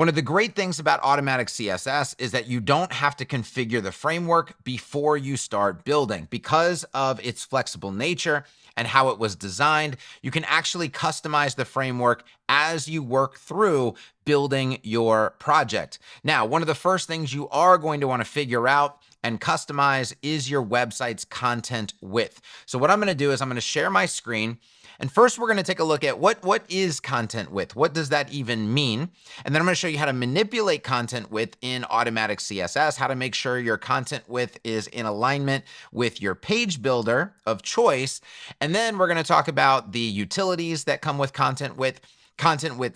One of the great things about automatic CSS is that you don't have to configure the framework before you start building. Because of its flexible nature and how it was designed, you can actually customize the framework as you work through building your project. Now, one of the first things you are going to want to figure out and customize is your website's content width. So what I'm going to do is I'm going to share my screen. And first, we're going to take a look at what is content width? What does that even mean? And then I'm going to show you how to manipulate content width in automatic CSS, how to make sure your content width is in alignment with your page builder of choice. And then we're going to talk about the utilities that come with content width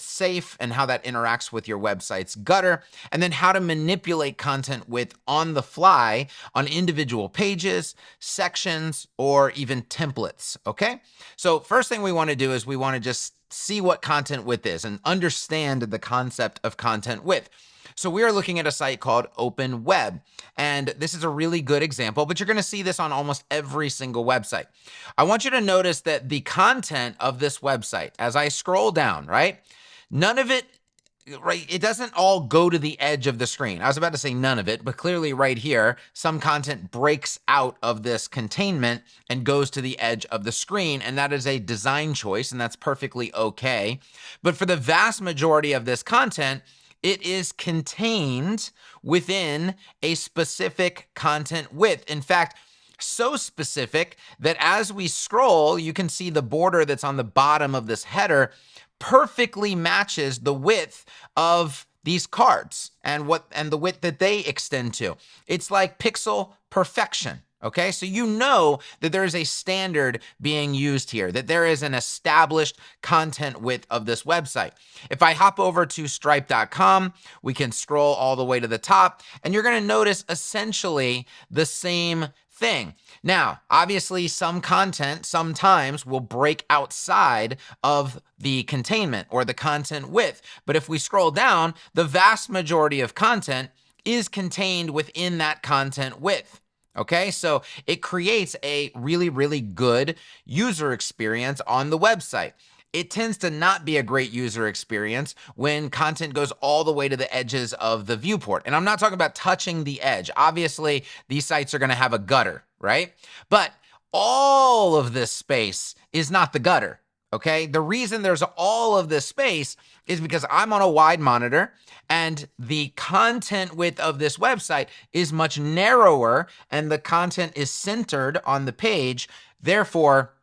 safe, and how that interacts with your website's gutter, and then how to manipulate content width on the fly on individual pages, sections, or even templates, okay? So first thing we want to do is we want to just see what content width is and understand the concept of content width. So we are looking at a site called Open Web, and this is a really good example, but you're going to see this on almost every single website. I want you to notice that the content of this website, as I scroll down, right, none of it, right, it doesn't all go to the edge of the screen. I was about to say none of it, but clearly right here, some content breaks out of this containment and goes to the edge of the screen, and that is a design choice, and that's perfectly okay. But for the vast majority of this content, it is contained within a specific content width. In fact, so specific that as we scroll, you can see the border that's on the bottom of this header perfectly matches the width of these cards and the width that they extend to. It's like pixel perfection. Okay, so you know that there is a standard being used here, that there is an established content width of this website. If I hop over to stripe.com, we can scroll all the way to the top, and you're going to notice essentially the same thing. Now, obviously, some content sometimes will break outside of the containment or the content width, but if we scroll down, the vast majority of content is contained within that content width. Okay, so it creates a really, really good user experience on the website. It tends to not be a great user experience when content goes all the way to the edges of the viewport. And I'm not talking about touching the edge. Obviously, these sites are going to have a gutter, right? But all of this space is not the gutter. Okay, the reason there's all of this space is because I'm on a wide monitor and the content width of this website is much narrower and the content is centered on the page. Therefore,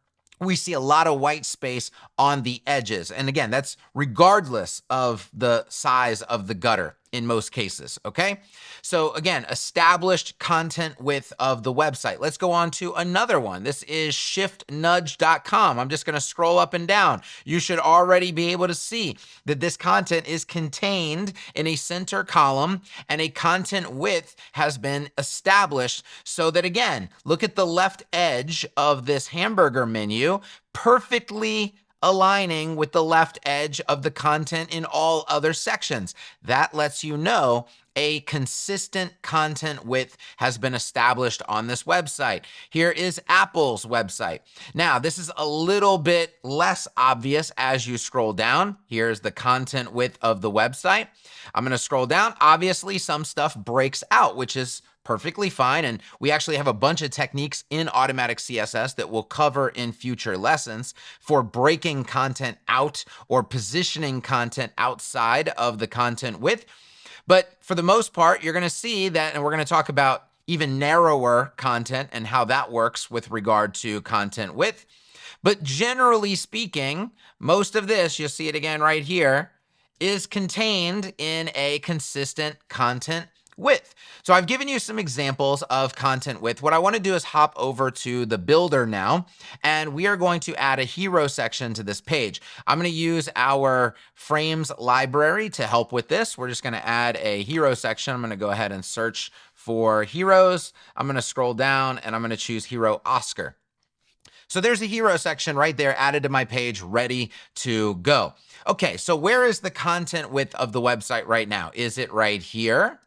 we see a lot of white space on the edges. And again, that's regardless of the size of the gutter in most cases, okay? So again, established content width of the website. Let's go on to another one. This is shiftnudge.com. I'm just gonna scroll up and down. You should already be able to see that this content is contained in a center column and a content width has been established so that, again, look at the left edge of this hamburger menu, perfectly aligning with the left edge of the content in all other sections. That lets you know a consistent content width has been established on this website. Here is Apple's website. Now, this is a little bit less obvious as you scroll down. Here's the content width of the website. I'm going to scroll down. Obviously, some stuff breaks out, which is perfectly fine. And we actually have a bunch of techniques in automatic CSS that we'll cover in future lessons for breaking content out or positioning content outside of the content width. But for the most part, you're going to see that, and we're going to talk about even narrower content and how that works with regard to content width. But generally speaking, most of this, you'll see it again right here, is contained in a consistent content width. So I've given you some examples of content width. What I want to do is hop over to the builder now, and we are going to add a hero section to this page. I'm going to use our frames library to help with this. We're just going to add a hero section. I'm going to go ahead and search for heroes. I'm going to scroll down and I'm going to choose hero Oscar. So there's a hero section right there added to my page, ready to go. Okay, so where is the content width of the website right now? Is it right here?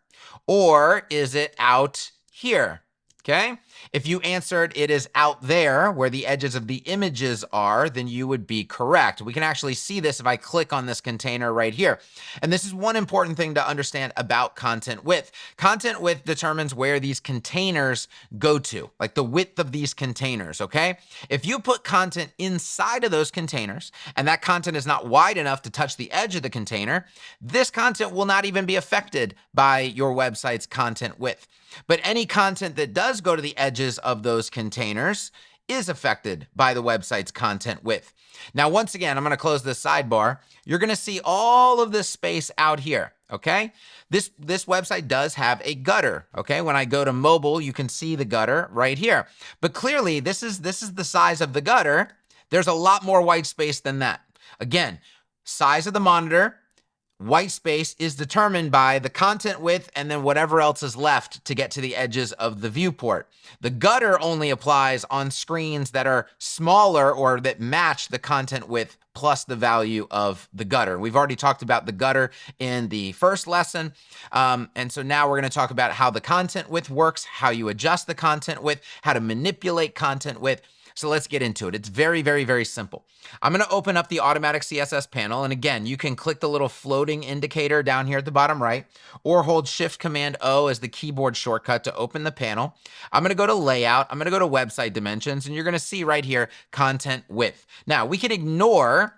Or is it out here? Okay. If you answered it is out there where the edges of the images are, then you would be correct. We can actually see this if I click on this container right here. And this is one important thing to understand about content width. Content width determines where these containers go to, like the width of these containers, okay? If you put content inside of those containers and that content is not wide enough to touch the edge of the container, this content will not even be affected by your website's content width. But any content that does go to the edges of those containers is affected by the website's content width. Now, once again, I'm going to close this sidebar. You're going to see all of this space out here, okay? This website does have a gutter, okay? When I go to mobile, you can see the gutter right here. But clearly, this is the size of the gutter. There's a lot more white space than that. Again, size of the monitor, white space is determined by the content width and then whatever else is left to get to the edges of the viewport. The gutter only applies on screens that are smaller or that match the content width plus the value of the gutter. We've already talked about the gutter in the first lesson. And so now we're going to talk about how the content width works, how you adjust the content width, how to manipulate content width. So let's get into it. It's very, very, very simple. I'm going to open up the automatic CSS panel. And again, you can click the little floating indicator down here at the bottom right, or hold Shift-Command-O as the keyboard shortcut to open the panel. I'm going to go to layout. I'm going to go to website dimensions, and you're going to see right here, content width. Now we can ignore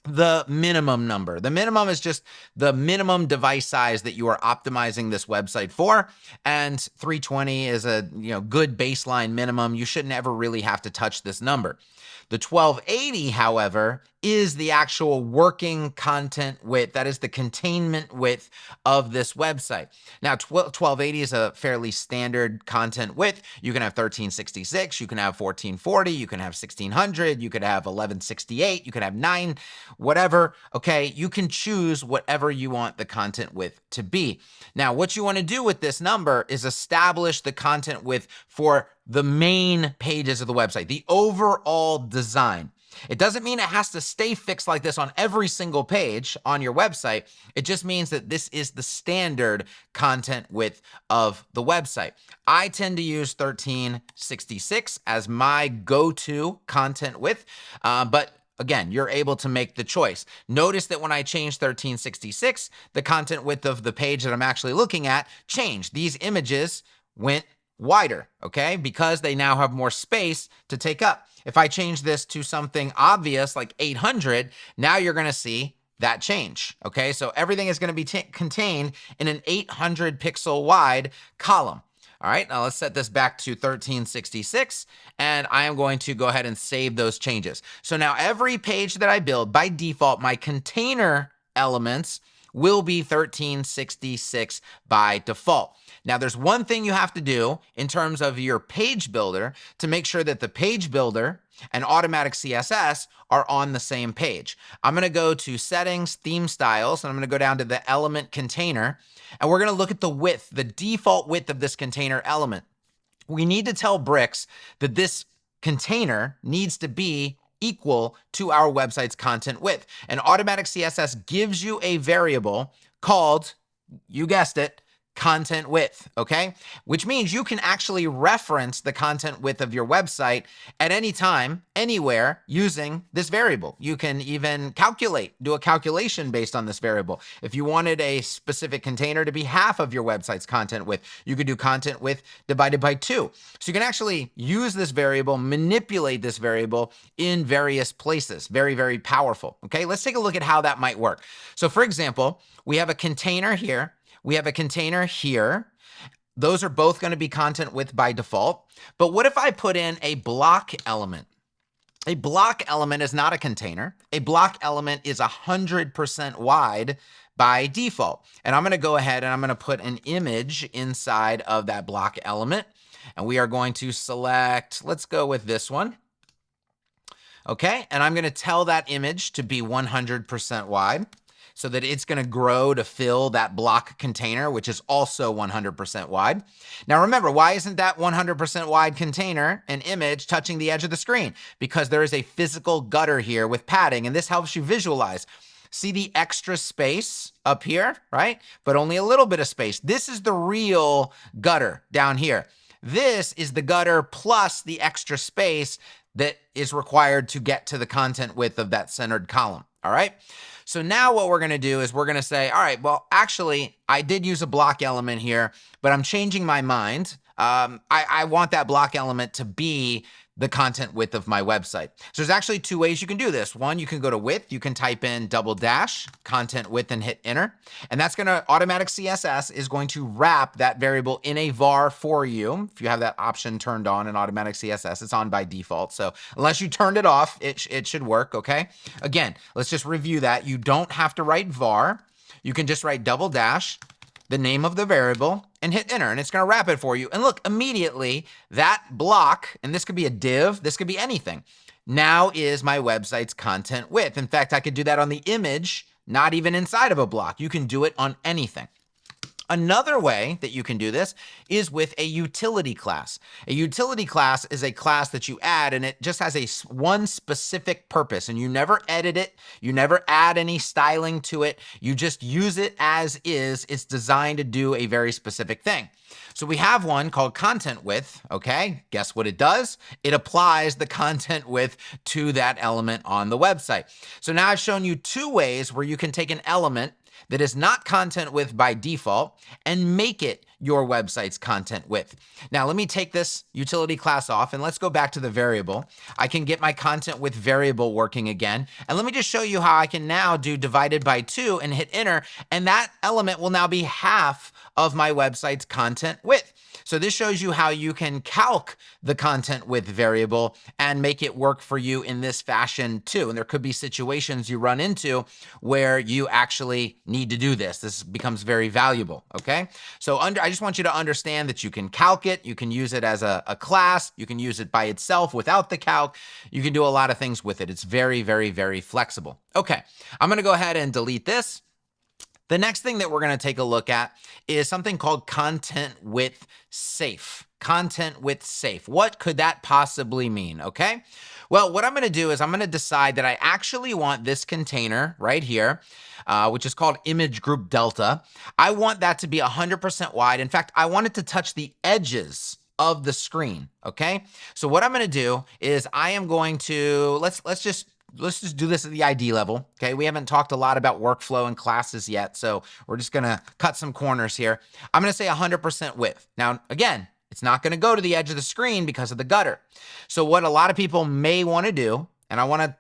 the minimum number. The minimum is just the minimum device size that you are optimizing this website for. And 320 is a good baseline minimum. You shouldn't ever really have to touch this number. The 1280, however, is the actual working content width. That is the containment width of this website. Now, 1280 is a fairly standard content width. You can have 1366, you can have 1440, you can have 1600, you could have 1168, you can have 9, whatever. Okay, you can choose whatever you want the content width to be. Now, what you want to do with this number is establish the content width for the main pages of the website, the overall design. It doesn't mean it has to stay fixed like this on every single page on your website. It just means that this is the standard content width of the website. I tend to use 1366 as my go-to content width, but again, you're able to make the choice. Notice that when I changed 1366, the content width of the page that I'm actually looking at changed. These images went wider, okay? Because they now have more space to take up. If I change this to something obvious like 800, now you're going to see that change, okay? So everything is going to be contained in an 800 pixel wide column. All right, now let's set this back to 1366, and I am going to go ahead and save those changes. So now every page that I build, by default, my container elements will be 1366 by default. Now, there's one thing you have to do in terms of your page builder to make sure that the page builder and automatic CSS are on the same page. I'm going to go to settings, theme styles, and I'm going to go down to the element container, and we're going to look at the width, the default width of this container element. We need to tell Bricks that this container needs to be equal to our website's content width. And automatic CSS gives you a variable called, you guessed it, content width, okay? Which means you can actually reference the content width of your website at any time, anywhere, using this variable. You can even do a calculation based on this variable. If you wanted a specific container to be half of your website's content width, you could do content width divided by 2. So you can actually use this variable, manipulate this variable in various places. Very, very powerful, okay? Let's take a look at how that might work. So for example, we have a container here. We have a container here. Those are both going to be content width by default. But what if I put in a block element? A block element is not a container. A block element is 100% wide by default. And I'm going to go ahead and I'm going to put an image inside of that block element. And we are going to select, let's go with this one. Okay, and I'm going to tell that image to be 100% wide, so that it's going to grow to fill that block container, which is also 100% wide. Now remember, why isn't that 100% wide container an image touching the edge of the screen? Because there is a physical gutter here with padding, and this helps you visualize. See the extra space up here, right? But only a little bit of space. This is the real gutter down here. This is the gutter plus the extra space that is required to get to the content width of that centered column. All right. So now what we're going to do is we're going to say, all right, well, actually, I did use a block element here, but I'm changing my mind. I want that block element to be the content width of my website. So there's actually two ways you can do this. One, you can go to width, you can type in _ content width and hit enter. And that's gonna, automatic CSS is going to wrap that variable in a var for you. If you have that option turned on in automatic CSS, it's on by default. So unless you turned it off, it should work, okay? Again, let's just review that. You don't have to write var. You can just write _ the name of the variable, and hit enter, and it's gonna wrap it for you. And look, immediately that block, and this could be a div, this could be anything, now is my website's content width. In fact, I could do that on the image, not even inside of a block. You can do it on anything. Another way that you can do this is with a utility class. A utility class is a class that you add, and it just has one specific purpose, and you never edit it. You never add any styling to it. You just use it as is. It's designed to do a very specific thing. So we have one called content width, okay? Guess what it does? It applies the content width to that element on the website. So now I've shown you two ways where you can take an element that is not content width by default and make it your website's content width. Now, let me take this utility class off and let's go back to the variable. I can get my content width variable working again. And let me just show you how I can now do divided by 2 and hit enter. And that element will now be half of my website's content width. So this shows you how you can calc the content width variable and make it work for you in this fashion too. And there could be situations you run into where you actually need to do this. This becomes very valuable, okay? So I just want you to understand that you can calc it, you can use it as a class, you can use it by itself without the calc, you can do a lot of things with it. It's very, very, very flexible. Okay, I'm gonna go ahead and delete this. The next thing that we're going to take a look at is something called content width safe. Content width safe. What could that possibly mean? Okay. Well, what I'm going to do is I'm going to decide that I actually want this container right here, which is called image group delta. I want that to be 100% wide. In fact, I want it to touch the edges of the screen. Okay. So what I'm going to do is I am going to, let's just do this at the ID level, okay? We haven't talked a lot about workflow and classes yet, so we're just gonna cut some corners here. I'm gonna say 100% width. Now, again, it's not gonna go to the edge of the screen because of the gutter. So what a lot of people may wanna do, and I wanna,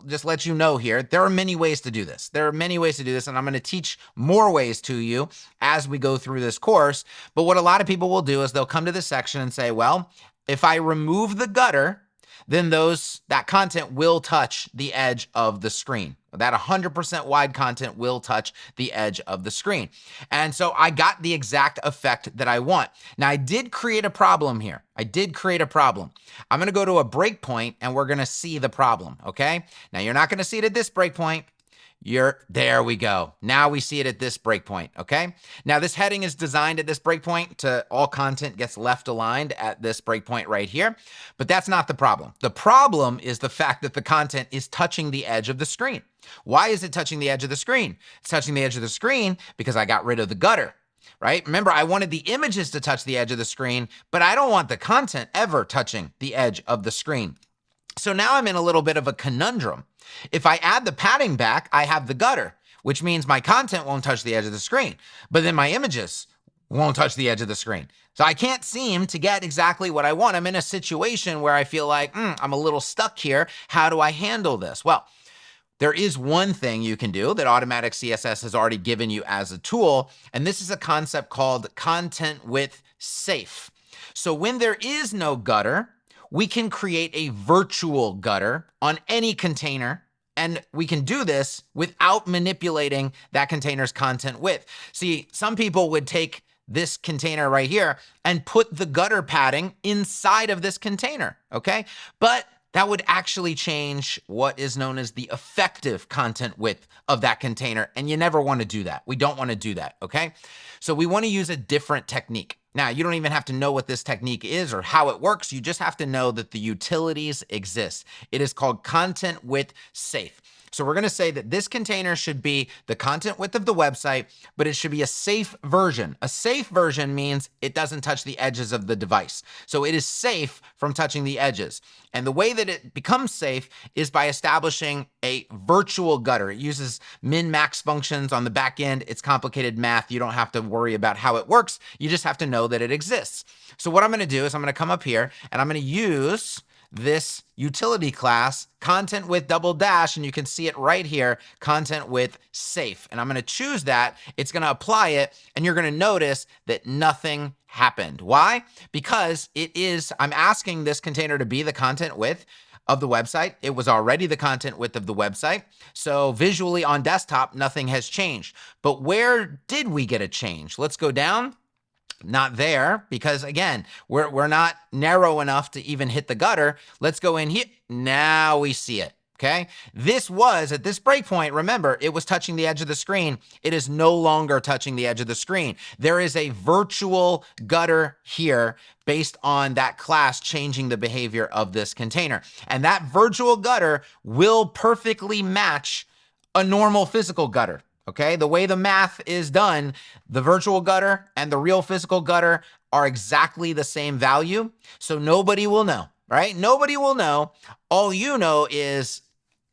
just let you know here, there are many ways to do this. There are many ways to do this, and I'm gonna teach more ways to you as we go through this course. But what a lot of people will do is they'll come to this section and say, well, if I remove the gutter, then that content will touch the edge of the screen. That 100% wide content will touch the edge of the screen. And so I got the exact effect that I want. Now, I did create a problem here. I'm going to go to a breakpoint and we're going to see the problem, okay? Now, you're not going to see it at this breakpoint. There we go. Now we see it at this breakpoint, okay? Now this heading is designed at this breakpoint to all content gets left aligned at this breakpoint right here, but that's not the problem. The problem is the fact that the content is touching the edge of the screen. Why is it touching the edge of the screen? It's touching the edge of the screen because I got rid of the gutter, right? Remember, I wanted the images to touch the edge of the screen, but I don't want the content ever touching the edge of the screen. So now I'm in a little bit of a conundrum. If I add the padding back, I have the gutter, which means my content won't touch the edge of the screen, but then my images won't touch the edge of the screen. So I can't seem to get exactly what I want. I'm in a situation where I feel like, I'm a little stuck here. How do I handle this? Well, there is one thing you can do that automatic CSS has already given you as a tool, and this is a concept called content width safe. So when there is no gutter, we can create a virtual gutter on any container, and we can do this without manipulating that container's content width. See, some people would take this container right here and put the gutter padding inside of this container, okay? But that would actually change what is known as the effective content width of that container, and you never want to do that. We don't want to do that, okay? So we want to use a different technique. Now, you don't even have to know what this technique is or how it works. You just have to know that the utilities exist. It is called content width safe. So we're going to say that this container should be the content width of the website, but it should be a safe version. A safe version means it doesn't touch the edges of the device. So it is safe from touching the edges. And the way that it becomes safe is by establishing a virtual gutter. It uses min-max functions on the back end. It's complicated math. You don't have to worry about how it works. You just have to know that it exists. So what I'm going to do is I'm going to come up here and I'm going to use this utility class, content with double dash, and you can see it right here, content with safe. And I'm going to choose that. It's going to apply it, and you're going to notice that nothing happened. Why? Because I'm asking this container to be the content width of the website. It was already the content width of the website. So visually on desktop, nothing has changed. But where did we get a change? Let's go down. Not there, because again, we're not narrow enough to even hit the gutter. Let's go in here. Now we see it. Okay. This was at this breakpoint. Remember, it was touching the edge of the screen. It is no longer touching the edge of the screen. There is a virtual gutter here based on that class changing the behavior of this container. And that virtual gutter will perfectly match a normal physical gutter. Okay, the way the math is done, the virtual gutter and the real physical gutter are exactly the same value. So nobody will know, right? Nobody will know. All you know is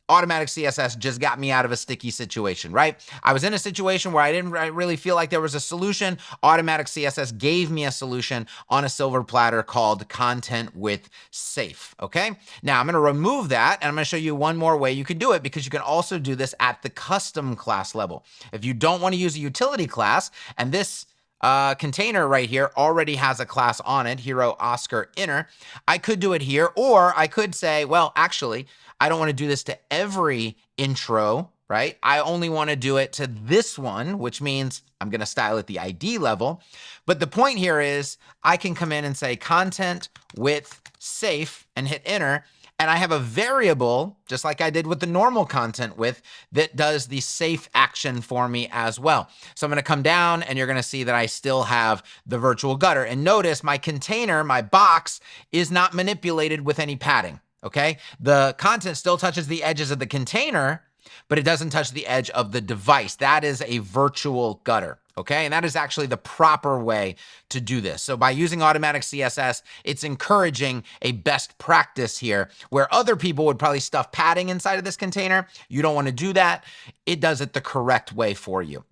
automatic CSS just got me out of a sticky situation, right? I was in a situation where I didn't really feel like there was a solution. Automatic CSS gave me a solution on a silver platter called content with safe, okay? Now I'm gonna remove that and I'm gonna show you one more way you can do it, because you can also do this at the custom class level. If you don't wanna use a utility class, and this container right here already has a class on it, hero Oscar inner, I could do it here, or I could say, well, actually, I don't want to do this to every intro, right? I only want to do it to this one, which means I'm going to style it the ID level. But the point here is I can come in and say content with safe and hit enter. And I have a variable, just like I did with the normal content width, that does the safe action for me as well. So I'm going to come down and you're going to see that I still have the virtual gutter. And notice my container, my box, is not manipulated with any padding. Okay, the content still touches the edges of the container, but it doesn't touch the edge of the device. That is a virtual gutter. Okay, and that is actually the proper way to do this. So by using automatic CSS, it's encouraging a best practice here, where other people would probably stuff padding inside of this container. You don't want to do that. It does it the correct way for you.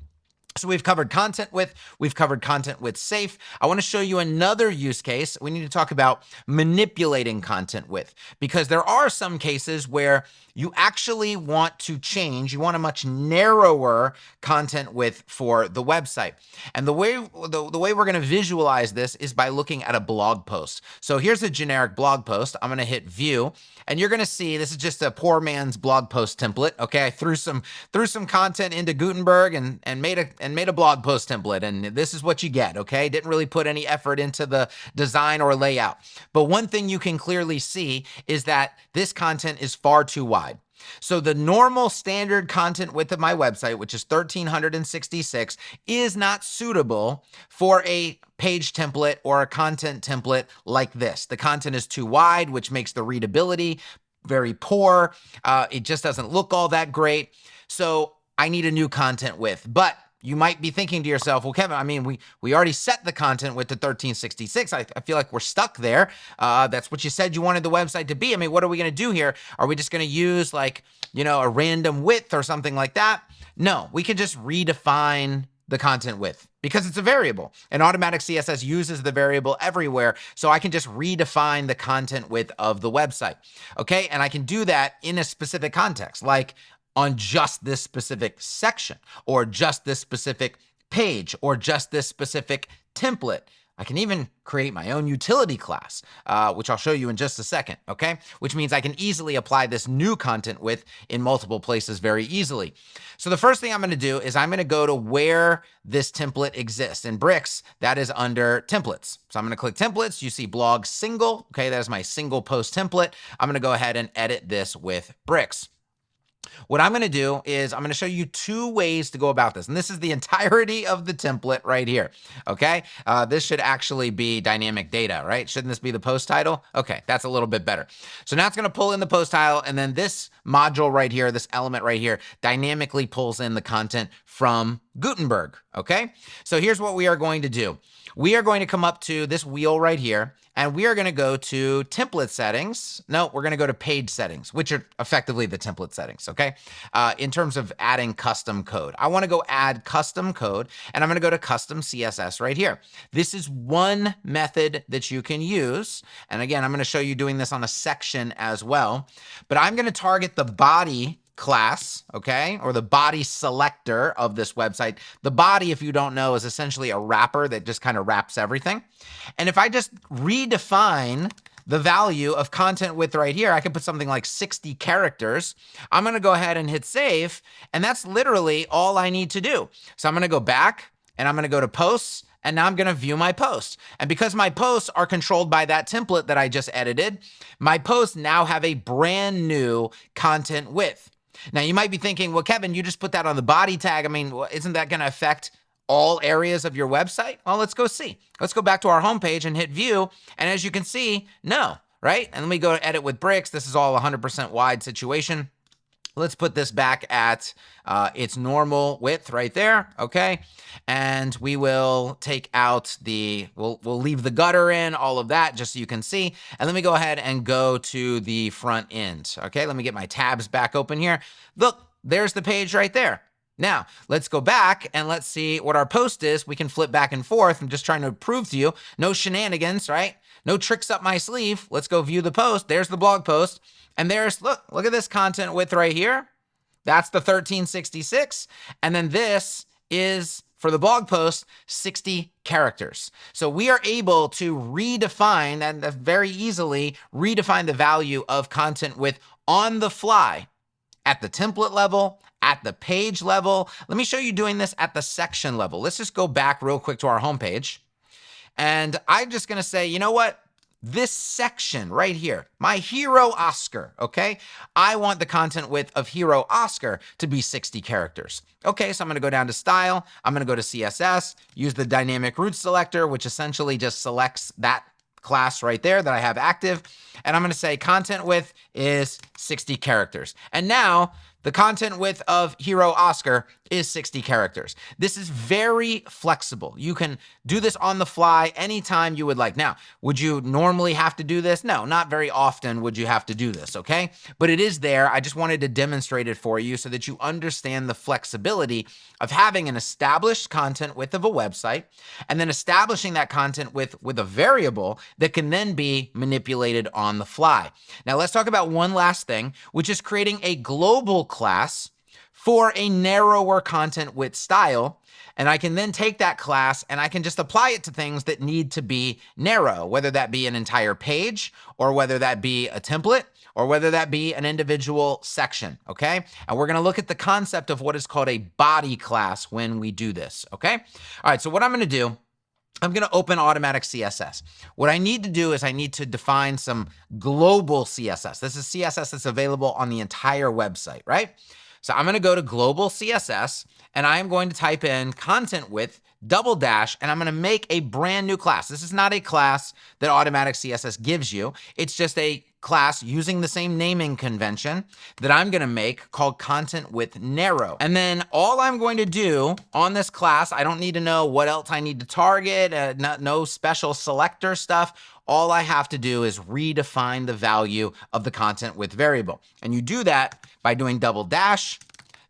So we've covered content width, we've covered content width safe. I want to show you another use case. We need to talk about manipulating content width, because there are some cases where you actually want to change, you want a much narrower content width for the website. And the way we're going to visualize this is by looking at a blog post. So here's a generic blog post. I'm going to hit view, and you're going to see this is just a poor man's blog post template. Okay, I threw some content into Gutenberg and made a blog post template, and this is what you get. Okay, didn't really put any effort into the design or layout. But one thing you can clearly see is that this content is far too wide. So the normal standard content width of my website, which is 1366, is not suitable for a page template or a content template like this. The content is too wide, which makes the readability very poor. It just doesn't look all that great. So I need a new content width. But you might be thinking to yourself, well, Kevin, I mean, we already set the content width to 1366. I feel like we're stuck there. That's what you said you wanted the website to be. I mean, what are we going to do here? Are we just going to use like, a random width or something like that? No, we can just redefine the content width because it's a variable, and automatic CSS uses the variable everywhere. So I can just redefine the content width of the website. Okay. And I can do that in a specific context, like on just this specific section, or just this specific page, or just this specific template. I can even create my own utility class, which I'll show you in just a second, okay? Which means I can easily apply this new content width in multiple places very easily. So the first thing I'm gonna do is I'm gonna go to where this template exists. In Bricks, that is under templates. So I'm gonna click templates, you see blog single, okay? That is my single post template. I'm gonna go ahead and edit this with Bricks. What I'm going to do is I'm going to show you 2 ways to go about this. And this is the entirety of the template right here. Okay. This should actually be dynamic data, right? Shouldn't this be the post title? Okay. That's a little bit better. So now it's going to pull in the post title, and then this module right here, this element right here, dynamically pulls in the content from Gutenberg. Okay. So here's what we are going to do. We are going to come up to this wheel right here, and we are going to go to template settings. No, we're going to go to page settings, which are effectively the template settings, okay? In terms of adding custom code. I want to go add custom code, and I'm going to go to custom CSS right here. This is one method that you can use. And again, I'm going to show you doing this on a section as well. But I'm going to target the body class, okay, or the body selector of this website. The body, if you don't know, is essentially a wrapper that just kind of wraps everything. And if I just redefine the value of content width right here, I could put something like 60 characters. I'm going to go ahead and hit save, and that's literally all I need to do. So I'm going to go back, and I'm going to go to posts, and now I'm going to view my posts. And because my posts are controlled by that template that I just edited, my posts now have a brand new content width. Now, you might be thinking, well, Kevin, you just put that on the body tag. I mean, isn't that going to affect all areas of your website? Well, let's go see. Let's go back to our homepage and hit view. And as you can see, no, right? And let me go to edit with bricks. This is all 100% wide situation. Let's put this back at its normal width right there, okay? And we will take out we'll leave the gutter in, all of that, just so you can see. And let me go ahead and go to the front end, okay? Let me get my tabs back open here. Look, there's the page right there. Now, let's go back and let's see what our post is. We can flip back and forth. I'm just trying to prove to you, no shenanigans, right? No tricks up my sleeve. Let's go view the post. There's the blog post. And there's, look at this content width right here. That's the 1366. And then this is, for the blog post, 60 characters. So we are able to redefine, and very easily redefine the value of content width on the fly at the template level, at the page level. Let me show you doing this at the section level. Let's just go back real quick to our homepage. And I'm just going to say, you know what? This section right here, my hero Oscar, okay? I want the content width of hero Oscar to be 60 characters. Okay, so I'm going to go down to style. I'm going to go to CSS, use the dynamic root selector, which essentially just selects that class right there that I have active. And I'm going to say content width is 60 characters. And now the content width of hero Oscar is 60 characters. This is very flexible. You can do this on the fly anytime you would like. Now, would you normally have to do this? No, not very often would you have to do this, okay? But it is there. I just wanted to demonstrate it for you so that you understand the flexibility of having an established content width of a website and then establishing that content with a variable that can then be manipulated on the fly. Now, let's talk about one last thing, which is creating a global class for a narrower content width style. And I can then take that class and I can just apply it to things that need to be narrow, whether that be an entire page or whether that be a template or whether that be an individual section, okay? And we're gonna look at the concept of what is called a body class when we do this, okay? All right, so what I'm gonna do, I'm going to open automatic CSS. What I need to do is I need to define some global CSS. This is CSS that's available on the entire website, right? So I'm going to go to global CSS and I'm going to type in content width double dash, and I'm going to make a brand new class. This is not a class that automatic CSS gives you. It's just a class using the same naming convention that I'm going to make called content width narrow. And then all I'm going to do on this class, I don't need to know what else I need to target, no special selector stuff. All I have to do is redefine the value of the content width variable. And you do that by doing double dash,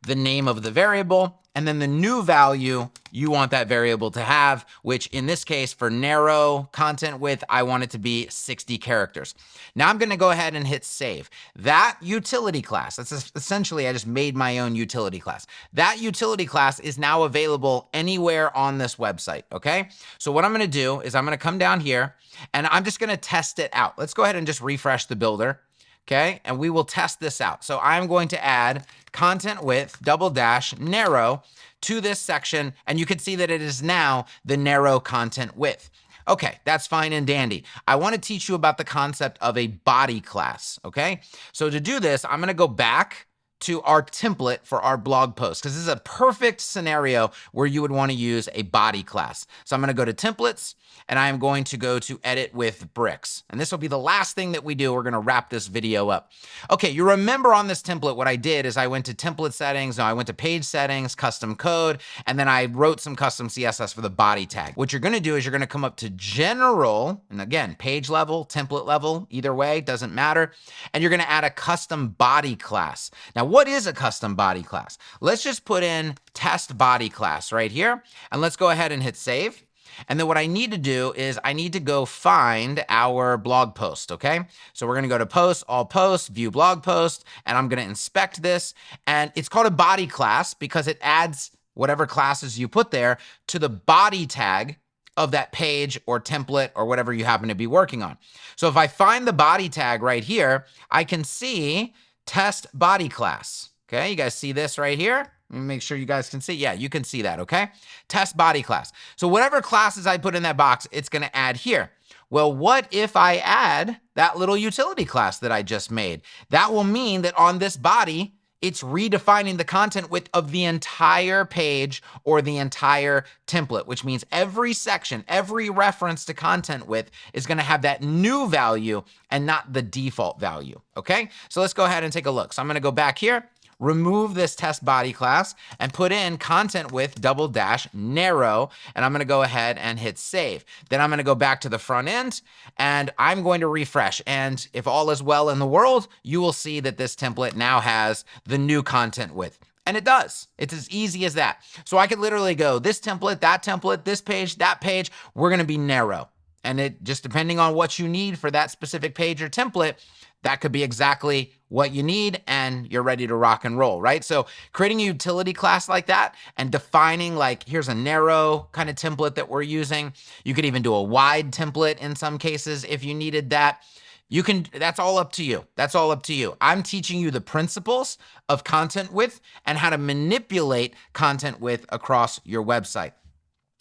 the name of the variable, and then the new value you want that variable to have, which in this case for narrow content width, I want it to be 60 characters. Now I'm going to go ahead and hit save. That utility class, that's essentially, I just made my own utility class. That utility class is now available anywhere on this website, okay? So what I'm going to do is I'm going to come down here and I'm just going to test it out. Let's go ahead and just refresh the builder. Okay, and we will test this out. So I'm going to add content width double dash narrow to this section, and you can see that it is now the narrow content width. Okay, that's fine and dandy. I want to teach you about the concept of a body class, okay? So to do this, I'm going to go back to our template for our blog post, because this is a perfect scenario where you would want to use a body class. So I'm going to go to templates, and I am going to go to edit with bricks. And this will be the last thing that we do. We're going to wrap this video up. Okay, you remember on this template, what I did is I went to template settings, no, I went to page settings, custom code, and then I wrote some custom CSS for the body tag. What you're going to do is you're going to come up to general, and again, page level, template level, either way, doesn't matter. And you're going to add a custom body class. Now, what is a custom body class? Let's just put in test body class right here, and let's go ahead and hit save. And then what I need to do is I need to go find our blog post, okay? So we're gonna go to post, all posts, view blog post, and I'm gonna inspect this. And it's called a body class because it adds whatever classes you put there to the body tag of that page or template or whatever you happen to be working on. So if I find the body tag right here, I can see test body class. Okay, you guys see this right here? Let me make sure you guys can see. Yeah, you can see that, okay? Test body class. So whatever classes I put in that box, it's gonna add here. Well, what if I add that little utility class that I just made? That will mean that on this body, it's redefining the content width of the entire page or the entire template, which means every section, every reference to content width is gonna have that new value and not the default value, okay? So let's go ahead and take a look. So I'm gonna go back here, remove this test body class, and put in content width _narrow, and I'm gonna go ahead and hit save. Then I'm gonna go back to the front end, and I'm going to refresh. And if all is well in the world, you will see that this template now has the new content width. And it does. It's as easy as that. So I could literally go this template, this page, that page, we're gonna be narrow. And it just depending on what you need for that specific page or template, that could be exactly what you need and you're ready to rock and roll, right? So creating a utility class like that and defining like, here's a narrow kind of template that we're using. You could even do a wide template in some cases if you needed that. You can, that's all up to you. That's all up to you. I'm teaching you the principles of content width and how to manipulate content width across your website.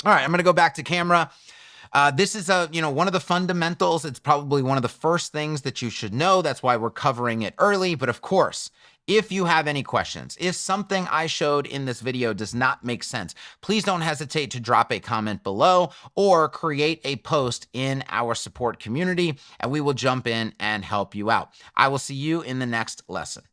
All right, I'm gonna go back to camera. This is one of the fundamentals. It's probably one of the first things that you should know. That's why we're covering it early. But of course, if you have any questions, if something I showed in this video does not make sense, please don't hesitate to drop a comment below or create a post in our support community, and we will jump in and help you out. I will see you in the next lesson.